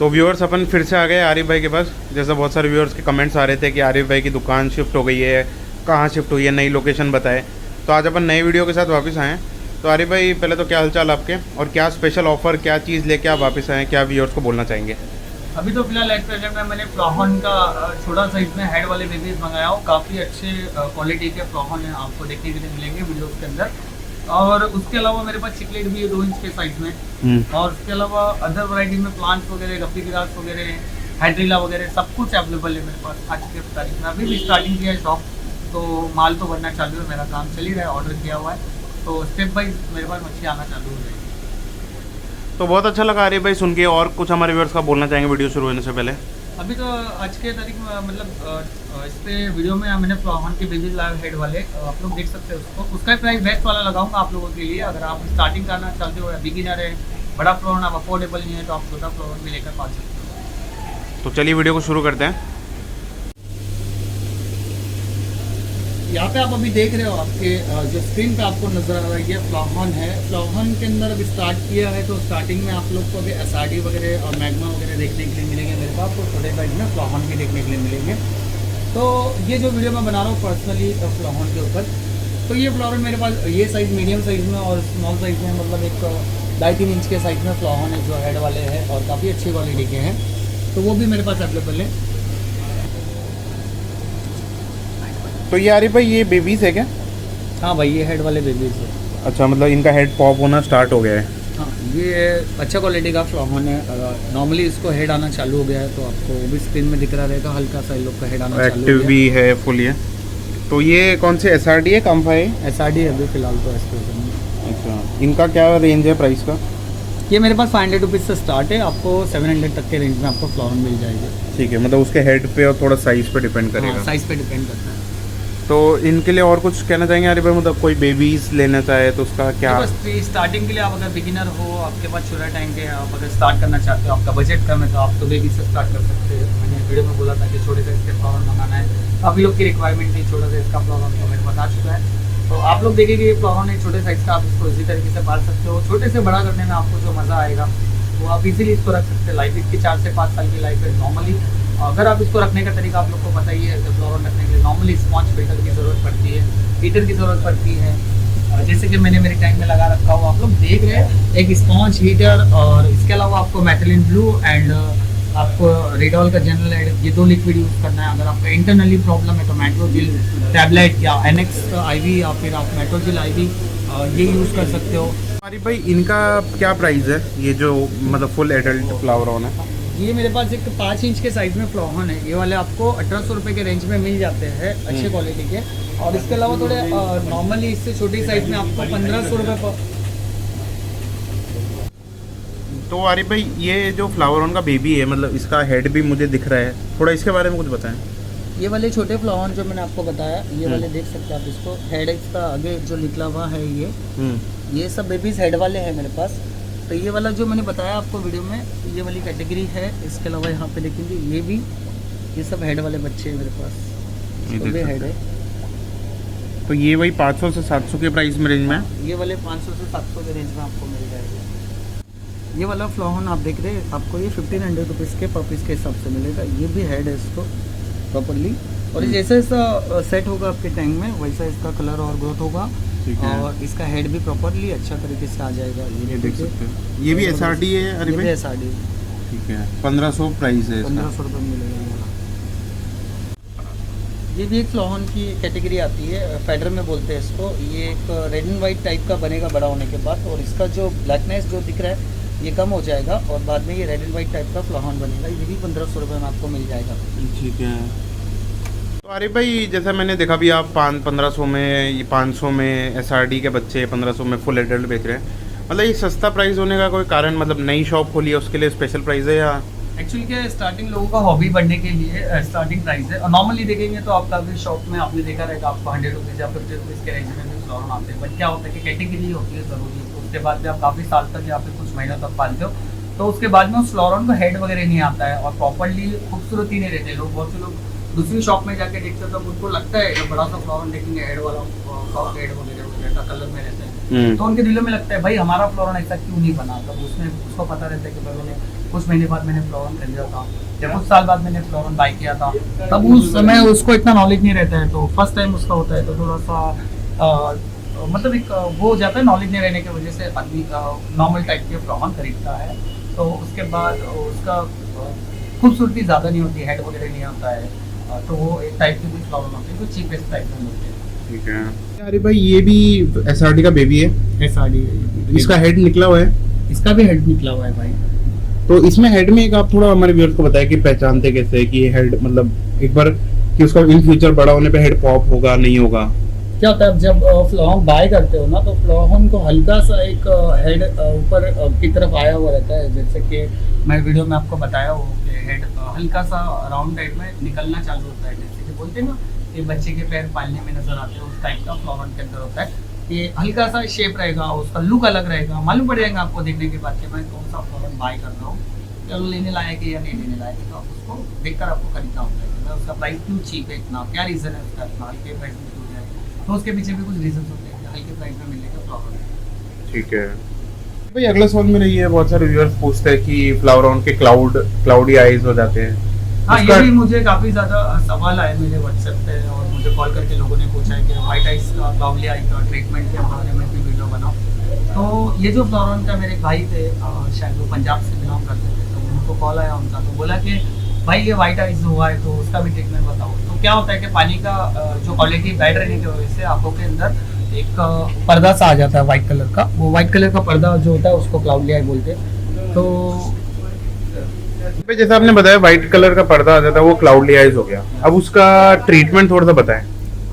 तो व्यूअर्स अपन फिर से आ गए आरिफ भाई के पास। जैसा बहुत सारे व्यूअर्स के कमेंट्स आ रहे थे कि आरिफ भाई की दुकान शिफ्ट हो गई है, कहाँ शिफ्ट हुई है, नई लोकेशन बताए। तो आज अपन नई वीडियो के साथ वापस आए हैं। तो आरिफ भाई पहले तो क्या हालचाल आपके, और क्या स्पेशल ऑफर, क्या चीज़ लेके आप वापस आए, क्या व्यूअर्स को बोलना चाहेंगे? अभी तो फिलहाल एट प्रेजेंट में मैंने फ्लॉहन का छोटा साइज में हेड वाले बेबीज मंगाया हो। काफ़ी अच्छे क्वालिटी के फ्लॉहन है, आपको देखने के लिए मिलेंगे वीडियो के अंदर। और उसके अलावा मेरे पास चिकलेट भी है 2 इंच के साइज में। और उसके अलावा अदर वैरायटी में प्लांट्स वगैरह, गप्पी गिरास वगैरह, हाइड्रिला वगैरह सब कुछ अवेलेबल है मेरे पास आज की तारीख में। अभी भी स्टार्टिंग किया है शॉप, तो माल तो बनना चालू है, मेरा काम चल ही रहा है, ऑर्डर किया हुआ है। तो स्टेप बाई मेरे पास मछली आना चालू हो जाएगी। तो बहुत अच्छा लगा आरिफ भाई सुन के। और कुछ हमारे व्यूअर्स का बोलना चाहेंगे वीडियो शुरू होने से पहले? अभी तो आज के तारीख में मतलब इस पे वीडियो में मैंने फ्लॉहन के बेबीज लाए हेड वाले, आप लोग देख सकते हैं उसको। उसका प्राइस बेस्ट वाला लगाऊंगा आप लोगों के लिए। अगर आप स्टार्टिंग करना चाहते हो या बिगिनर है, बड़ा फ्लॉहन आप अफोर्डेबल नहीं है, तो आप छोटा फ्लॉहन भी लेकर पा सकते हो। तो चलिए वीडियो को शुरू करते हैं। यहाँ पे आप अभी देख रहे हो, आपके जो स्क्रीन पे आपको नजर आ रही है फ्लॉहन है। फ्लॉहन के अंदर अभी स्टार्ट किया है, तो स्टार्टिंग में आप लोग को अभी एसआरडी वगैरह और मैग्मा वगैरह देखने के लिए मिलेंगे मेरे पास। तो छोटे साइज में फ्लॉहन भी देखने के लिए मिलेंगे। तो ये जो वीडियो मैं बना रहा हूँ पर्सनली फ्लॉहन के ऊपर, तो ये फ्लॉहन मेरे पास ये साइज़ मीडियम साइज़ में और स्मॉल साइज़ में, मतलब एक 2.5-3 इंच के साइज़ में फ्लॉहन है जो हेड वाले हैं और काफ़ी अच्छी क्वालिटी के हैं। तो वो भी मेरे पास अवेलेबल है। तो ये आरिफ भाई ये बेबीज़ है क्या? हाँ भाई, ये हेड वाले बेबीज है। अच्छा, मतलब इनका हेड पॉप होना स्टार्ट हो गया है। हाँ, ये अच्छा क्वालिटी का फ्लॉहन है। नॉर्मली इसको हेड आना चालू हो गया है, तो आपको वो भी स्क्रीन में दिख रहा रहेगा, हल्का सा इन लोग का हेड आना चालू हो एक्टिव गया भी है, फुल है। तो ये कौन से एसआरडी है, कम्फा है? एसआरडी है अभी फिलहाल तो एक्सप्रेशन में। अच्छा, इनका क्या रेंज है प्राइस का? ये मेरे पास 500 रुपीज़ से स्टार्ट है, आपको 700 तक के रेंज में आपको फ्लॉहन मिल जाएगी। ठीक है, मतलब उसके हेड पे और थोड़ा साइज़ पे डिपेंड करेगा। साइज़ पे डिपेंड करता है। तो इनके लिए और कुछ कहना चाहेंगे आरिफ भाई? मतलब कोई बेबीज़ लेना चाहे तो उसका क्या? बस स्टार्टिंग के लिए आप अगर बिगिनर हो, आपके पास छोटा टाइम के, आप अगर स्टार्ट करना चाहते हो, आपका बजट कम है, तो आप तो बेबी से स्टार्ट कर सकते हैं। मैंने वीडियो में बोला था कि छोटे साइज के फ्लॉहन मंगाना है। आप लोग की रिक्वायरमेंट थी छोटा साइज का फ्लॉहन, तो मेरे पास आ चुका है। तो आप लोग देखेंगे ये फ्लॉहन है छोटे साइज का, आप इसको इसी तरीके से पाल सकते हो। छोटे से बड़ा करने में आपको जो मज़ा आएगा वो आप इजीली इसको रख सकते हैं। लाइफ इसकी 4 से 5 साल की लाइफ है नॉर्मली। अगर आप इसको रखने का तरीका आप लोग को पता ही है, जब फ्लॉहन रखने के लिए नॉर्मली स्पॉन्ज फिल्टर की ज़रूरत पड़ती है, हीटर की ज़रूरत पड़ती है। जैसे कि मैंने मेरे टैंक में लगा रखा हुआ, आप लोग देख रहे हैं, एक स्पॉन्ज, हीटर, और इसके अलावा आपको मैथिलीन ब्लू एंड आपको रेडॉल का जनरल एड, ये 2 लिक्विड यूज़ करना है। अगर आपका इंटरनली प्रॉब्लम है तो मेट्रोजिल टैबलेट या एनेक्स आईवी या फिर आप मेट्रोजिल आईवी ये यूज़ कर सकते हो। आरिफ भाई इनका क्या प्राइस है, ये जो मतलब फुल एडल्ट फ्लावर ऑन है? ये मेरे पास एक 5 इंच के साइज़ में फ्लॉहन है। ये वाले आपको 1800 रुपये के रेंज में मिल जाते हैं, अच्छे क्वालिटी के। और इसके अलावा थोड़े नॉर्मली इससे छोटी साइज़ में आपको 1500 रुपये पर। तो आरिफ भाई ये जो फ्लावर ऑन का बेबी है, मतलब इसका हेड भी मुझे दिख रहा है, थोड़ा इसके बारे में कुछ बताएं। ये वाले छोटे फ्लॉहन जो मैंने आपको बताया, ये वाले देख सकते हैं आप इसको। हेड इसका आगे जो निकला हुआ है ये सब बेबीज हेड वाले हैं मेरे पास। तो ये वाला जो मैंने बताया आपको वीडियो में, ये वाली कैटेगरी है। इसके अलावा यहाँ पे देखेंगे ये भी, ये सब हेड वाले बच्चे हैं मेरे पास, इसको भी हेड है। तो ये वही 500 से 700 के प्राइस में रेंज में है? ये वाले 500 से 700 के रेंज में आपको मिल जाएगा। ये वाला फ्लॉहन आप देख रहे हैं, आपको ये 1500 रुपीज़ के पर पीस के हिसाब से मिलेगा। ये भी हेड है इसको प्रॉपरली, और जैसे ऐसा सेट होगा आपके टैंक में वैसा इसका कलर और ग्रोथ होगा, और इसका हेड भी प्रॉपरली अच्छा तरीके से आ जाएगा। ये देख सकते हैं, ये भी एसआरडी है अरे भाई? एसआरडी। ठीक है, 1500 प्राइस है, 1500 रुपये मिलेगा। ये भी एक फ्लॉहन की कैटेगरी आती है, फेडर में बोलते हैं इसको। ये एक रेड एंड वाइट टाइप का बनेगा बड़ा होने के बाद, और इसका जो ब्लैकनेस जो दिख रहा है ये कम हो जाएगा, और बाद में ये रेड एंड वाइट टाइप का फ्लॉहन बनेगा। ये भी 1500 रुपये में आपको मिल जाएगा। ठीक है। तो आरिफ भाई जैसा मैंने देखा भी आप 1500 में, ये 500 में एसआरडी के बच्चे 1500 में फुल एडल्ट बेच रहे हैं। मतलब ये सस्ता प्राइस होने का कोई कारण, मतलब नई शॉप खोली है उसके लिए स्पेशल प्राइस है, या एक्चुअली क्या है, स्टार्टिंग लोगों का हॉबी बढ़ने के लिए स्टार्टिंग प्राइस है। और नॉर्मली देखेंगे तो आपका भी शॉप में आपने देखा रहेगा, आपको 100 रुपीज़ या 50 रुपीज़ के रेंज में भी फ्लॉहन आते हैं। बट क्या होता है कि कैटेगरी होती है ज़रूरी, तो उसके बाद भी आप काफ़ी साल तक या फिर कुछ महीनों तक पालते हो, तो उसके बाद में उस फ्लॉहन का हेड वगैरह नहीं आता है, और प्रॉपरली खूबसूरती नहीं रहते। लोग बहुत से लोग दूसरी शॉप में जाके देखते हैं तो उनको लगता है कि बड़ा सा फ्लॉहन देखेंगे, हेड वाला सॉफ्ट हेड वगैरह का कलर में रहते हैं, तो उनके दिलों में लगता है भाई हमारा फ्लॉहन ऐसा क्यों नहीं बना। तब उसमें उसको पता रहता है कि भाई मैंने कुछ महीने बाद मैंने फ्लोरन खरीदा था, कुछ साल बाद मैंने फ्लोरन बाय किया था। तब उस समय उसको इतना नॉलेज नहीं रहता है, तो फर्स्ट टाइम उसका होता है तो थोड़ा सा मतलब एक वो हो जाता है, नॉलेज नहीं रहने की वजह से आदमी नॉर्मल टाइप के फ्लोरन खरीदता है। तो उसके बाद उसका खूबसूरती ज़्यादा नहीं होती, हेड वगैरह नहीं होता है, तो वो एक टाइप की भी फ्लोरन होती है, तो चीपेस्ट टाइप में होते हैं। ठीक है। अरे भाई ये भी SRD का बेबी है, SRD इसका हेड निकला हुआ है। इसका भी हेड निकला हुआ है भाई। तो इसमें हेड में एक आप थोड़ा हमारे व्यूअर्स को बताएं कि पहचानते कैसे है कि ये हेड मतलब एक बार कि उसका इन फ्यूचर बड़ा होने पे हेड पॉप होगा नहीं होगा। क्या होता है, जब फ्लोरन बाय करते हो ना, तो फ्लोरन को हल्का सा एक हेड ऊपर की तरफ आया हुआ रहता है, जैसे कि मैं वीडियो में आपको बताया हो कि हेड हल्का सा राउंड टाइप में निकलना चालू होता है, जैसे कि बोलते हैं ना कि बच्चे के पैर पालने में नजर आते हैं, उस टाइप का फ्लोरन के अंदर होता है। ये हल्का सा शेप रहेगा, उसका लुक अलग रहेगा, मालूम पड़ जाएगा आपको देखने के बाद कि मैं कौन सा फ्लोरन बाय कर रहा हूँ, चलो लेने लायक है या नहीं लेने लायक है। तो आप उसको देखकर आपको खरीदना होता है कि उसका प्राइस क्यों चीप है, इतना क्या रीज़न है उसका, इतना हल्के प्राइस में क्यों जाए, तो उसके पीछे भी कुछ रीजन होते हैं हल्के प्राइस में मिलने का प्रॉब्लम। ठीक है भाई। अगला सवाल मेरा ये है, बहुत सारे व्यूअर्स पूछते हैं कि फ्लावरॉन के क्लाउडी आईज हो जाते हैं। हाँ, ये भी मुझे काफ़ी ज़्यादा सवाल आए मेरे व्हाट्सएप पे, और मुझे कॉल करके लोगों ने पूछा है कि वाइट आइज का क्लाउडी आई का ट्रीटमेंट के बारे में भी वीडियो बनाओ। तो ये जो फ्लोरन का मेरे भाई थे, शायद वो पंजाब से बिलोंग करते थे, तो उनको कॉल आया उनका, तो बोला कि भाई ये वाइट आइज हुआ है तो उसका भी ट्रीटमेंट बताओ। तो क्या होता है कि पानी का जो क्वालिटी बैड रहने की वजह से आंखों के अंदर एक पर्दा सा आ जाता है वाइट कलर का, वो वाइट कलर का पर्दा जो होता है उसको क्लाउडी आई बोलते हैं। तो जैसे आपने बताया व्हाइट कलर का पर्दा आ जाता है, वो क्लाउडली आइज हो गया। अब उसका ट्रीटमेंट थोड़ा सा बताएं।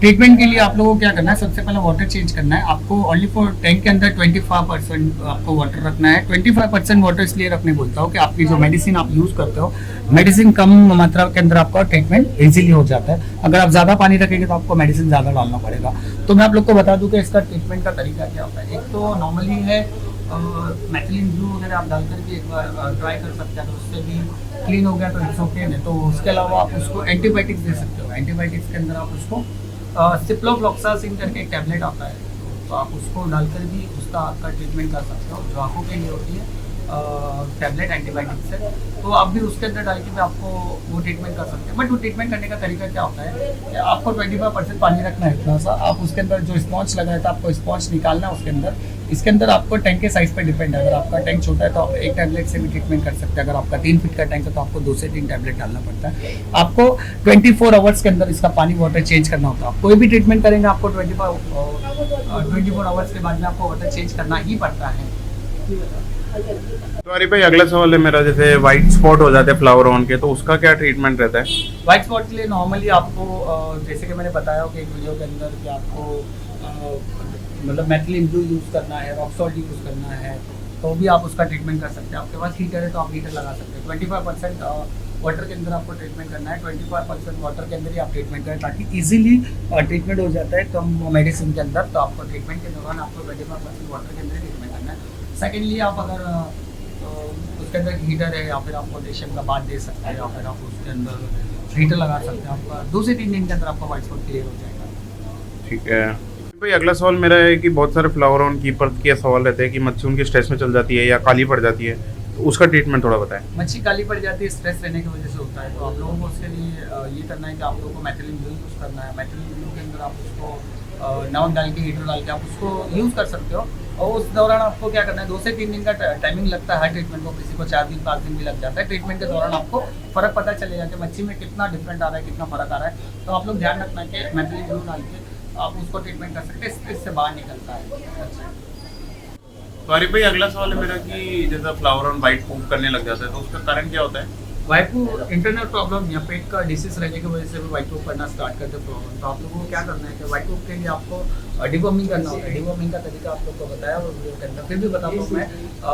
ट्रीटमेंट के लिए आप लोगों को क्या करना है, सबसे पहले वाटर चेंज करना है आपको। ओनली फॉर टैंक के अंदर 25% आपको वाटर रखना है। 25% वाटर इसलिए रखने बोलता हूँ कि आपकी जो मेडिसिन आप यूज़ करते हो, मेडिसिन कम मात्रा के अंदर आपका ट्रीटमेंट इजीली हो जाता है। अगर आप ज़्यादा पानी रखेंगे तो आपको मेडिसिन ज़्यादा डालना पड़ेगा। तो मैं आप लोग को बता दूँ कि इसका ट्रीटमेंट का तरीका क्या होता है। एक तो नॉर्मली है मैथिलीन ब्लू वगैरह आप डालकर भी एक बार ट्राई कर सकते हैं, तो उससे भी क्लीन हो गया तो इट्स ओके। नहीं तो उसके अलावा आप उसको एंटीबायोटिक्स दे सकते हो। एंटीबायोटिक्स के अंदर आप उसको सिप्लोफ्लॉक्सासिन करके एक टैबलेट आता है, तो आप उसको डालकर भी उसका आपका ट्रीटमेंट कर सकते हो, जो आँखों के लिए होती है टैबलेट एंटीबायोटिक्स है। तो आप भी उसके अंदर डाल के भी आपको वो ट्रीटमेंट कर सकते हैं। बट वो ट्रीटमेंट करने का तरीका क्या होता है कि आपको 25% पानी रखना है इतना सा। आप उसके अंदर जो स्पॉन्ज लगाया था आपको स्पॉन्ज निकालना है उसके अंदर। इसके अंदर आपको टैंक के साइज पर डिपेंड है। अगर आपका टैंक छोटा है तो आप एक टैबलेट से भी ट्रीटमेंट कर सकते हैं। अगर आपका 3 फीट का टैंक है तो आपको 2 से 3 टैबलेट डालना पड़ता है। आपको 24 आवर्स के अंदर इसका पानी वाटर चेंज करना होता है। आप कोई भी ट्रीटमेंट करेंगे आपको 24 आवर्स के बाद में आपको वाटर चेंज करना ही पड़ता है। तो अरे भाई अगला सवाल है मेरा, जैसे व्हाइट स्पॉट हो जाते हैं फ्लावर ऑन के, तो उसका क्या ट्रीटमेंट रहता है? व्हाइट स्पॉट के लिए नॉर्मली आपको जैसे कि मैंने बताया कि एक वीडियो के अंदर कि आपको मतलब मैथिलीन ब्लू यूज़ करना है, रॉक सॉल्ट यूज़ करना है, तो भी आप उसका ट्रीटमेंट कर सकते हैं। आपके पास हीटर है तो आप हीटर लगा सकते हैं। 25% वाटर के अंदर आपको ट्रीटमेंट करना है। 25% वाटर के अंदर ही आप ट्रीटमेंट करें ताकि इजीली ट्रीटमेंट हो जाता है कम मेडिसिन के अंदर। तो आपको ट्रीटमेंट के दौरान आपको 25% वाटर के अंदर ट्रीटमेंट करना है। सेकेंडली आप अगर उसके अंदर हीटर है या फिर आप पोटेशियम का बाथ दे सकते हैं या फिर आप उसके अंदर हीटर लगा सकते हैं। आपका 2 से 3 दिन के अंदर आपका व्हाइट स्पॉट क्लियर हो जाएगा। ठीक है भाई। अगला सवाल मेरा है कि बहुत सारे फ्लावर ऑन कीपर के सवाल रहते हैं कि मच्छी उनकी स्ट्रेस में चल जाती है या काली पड़ जाती है, तो उसका ट्रीटमेंट थोड़ा बताएं। मच्छी काली पड़ जाती है स्ट्रेस रहने की वजह से होता है, तो आप लोगों को उसके लिए ये करना है कि आप लोगों को मैथिलीन ब्लू यूज़ करना है। मैथिलीन ब्लू के अंदर आप उसको नमक डाल के हीटर डाल के आप उसको यूज़ कर सकते हो। और उस दौरान आपको क्या करना है, 2 से 3 दिन का टाइमिंग लगता है हर ट्रीटमेंट को। किसी को 4 दिन 5 दिन भी लग जाता है। ट्रीटमेंट के दौरान आपको फ़र्क पता चलेगा कि मच्छी में कितना डिफरेंट आ रहा है, कितना फ़र्क आ रहा है। तो आप लोग ध्यान रखना है कि मैथिलीन ब्लू डाल के आप उसको ट्रीटमेंट कर सकते हैं, स्ट्रेस से बाहर निकलता है। तो अरे भाई अगला सवाल है मेरा कि जैसा फ्लावर ऑन वाइट पूप करने लग जाता है, तो उसका कारण क्या होता है? वाइट पूप इंटरनल प्रॉब्लम या पेट का डिसीज रहने की वजह से भी वाइट पूप करना स्टार्ट करते प्रॉब्लम। तो आप लोगों को क्या करना है कि वाइट पूप के लिए आपको डिवॉर्मिंग करना होता है। डिवॉर्मिंग का तरीका आप लोग को बताया वो वीडियो के अंदर, फिर भी बताता हूँ मैं।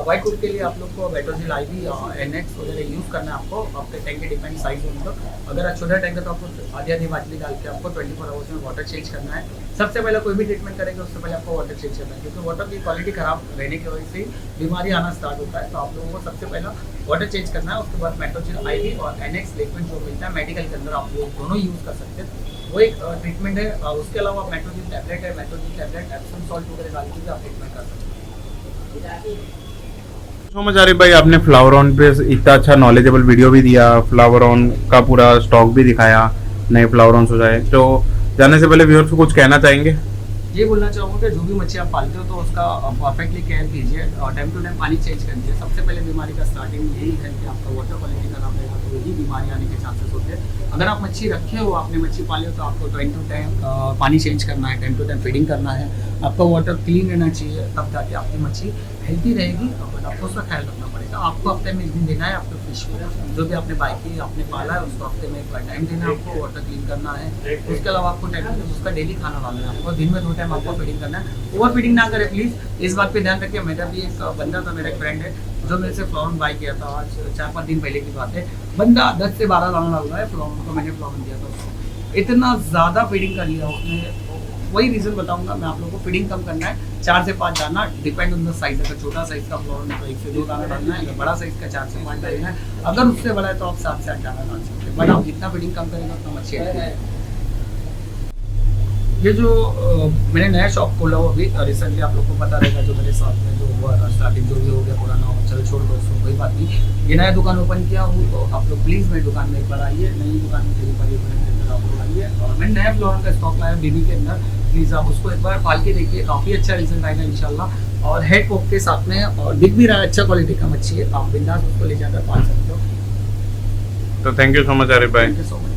वाइट पूप के लिए आप लोग को वेटोजिल IV और NX वगैरह यूज़ करना है आपको। आपके टैंक के डिपेंड साइज होगा। अगर छोटा टैंक है तो आपको आधी बाटली डाल के आपको 24 आवर्स में वाटर चेंज करना है। सबसे पहले कोई भी ट्रीटमेंट करेंगे उससे पहले आपको वाटर चेंज करना है, क्योंकि वाटर की क्वालिटी खराब रहने की वजह से बीमारी आना स्टार्ट होता है। तो आप लोगों को सबसे पहला वाटर चेंज करना है। उसके बाद मेट्रोजिल IV और NX लिक्विड जो मिलता है मेडिकल के अंदर आप लोग दोनों यूज़ कर सकते हैं, वो एक ट्रीटमेंट है। उसके अलावा मेट्रोजिल टैबलेट है, मेट्रोजिल टैबलेट एप्सम सॉल्ट वगैरह डाल के भी आप ट्रीटमेंट कर सकते हैं। सो मच आरिफ भाई, आपने फ्लावर ऑन पे इतना अच्छा नॉलेजेबल वीडियो भी दिया, फ्लावर ऑन का पूरा स्टॉक भी दिखाया, नए फ्लावर ऑन हो जाए। तो जाने से पहले व्यूअर्स को कुछ कहना चाहेंगे? ये बोलना चाहूँगा कि जो भी मच्छी आप पालते हो तो उसका परफेक्टली केयर कीजिए और टाइम टू टाइम पानी चेंज करिए। सबसे पहले बीमारी का स्टार्टिंग यही है कि आपका वाटर क्वालिटी खराब रहेगा तो यही बीमारी आने के चांसेस होते हैं। अगर आप मच्छी रखे हो, आपने मच्छी पाली हो, तो आपको टाइम टू टाइम पानी चेंज करना है, टाइम टू टाइम फीडिंग करना है, आपका वाटर क्लीन रहना चाहिए, तब जाके आपकी मच्छी हेल्थी रहेगी। और आपको उसका ख्याल रखना पड़ेगा। आपको हफ्ते में एक दिन देना है आपको फिश को, जो भी आपने बाई की आपने पाला है उसको हफ्ते में एक बार टाइम देना है आपको, वाटर क्लीन करना है। उसके अलावा आपको टाइम टू टाइम उसका डेली खाना डालना है आपको, दिन में 2 टाइम आपको फीडिंग करना है। ओवर फीडिंग ना करें प्लीज़, इस बात पे ध्यान रखिए। मेरा भी एक बंदा था, मेरा एक फ्रेंड है जो मेरे से फ्लॉन बाई किया था, आज 4-5 दिन पहले की बात है। बंदा 10 से 12 दाना डाल रहा है फ्लॉन को, मैंने फ्लॉन दिया था उसको, इतना ज़्यादा फीडिंग कर लिया उसने। वही रीज़न बताऊंगा मैं आप लोगों को, फीडिंग कम करना है, 4 से 5 दाना, डिपेंड ऑन द साइज। अगर छोटा साइज का फ्लॉन है तो 1 से 2 दाना डालना है, अगर बड़ा साइज का 4 से 5 डालना है, अगर उससे बड़ा है तो आप 7 से 8 दाना डाल सकते हैं। बट आप जितना फीडिंग कम करेंगे उतना मच्छी है। ये जो मैंने नया शॉप खोला हुआ अभी रिसेंटली, आप लोग को पता रहेगा, जो मेरे साथ में जो हुआ स्टार्टिंग जो भी हो गया पुराना हो, चलो छोड़ दो उसको, कोई बात नहीं। ये नया दुकान ओपन किया हूँ तो आप लोग प्लीज़ मेरी दुकान में एक बार आइए, नई दुकान में डिलीवरी के अंदर आप लोग आइए। और मैंने नया फ्लोर का स्टॉक लाया बीबी के अंदर, प्लीज़ आप उसको एक बार पाल के देखिए, काफ़ी अच्छा रिजल्ट आएगा इंशाल्लाह। और हेड पोक के साथ में और दिख भी रहा है, अच्छा क्वालिटी का मच्छी है, आप बिंदास उसको ले जाकर पाल सकते हो। तो thank you so much Arif भाई। Thank you so much.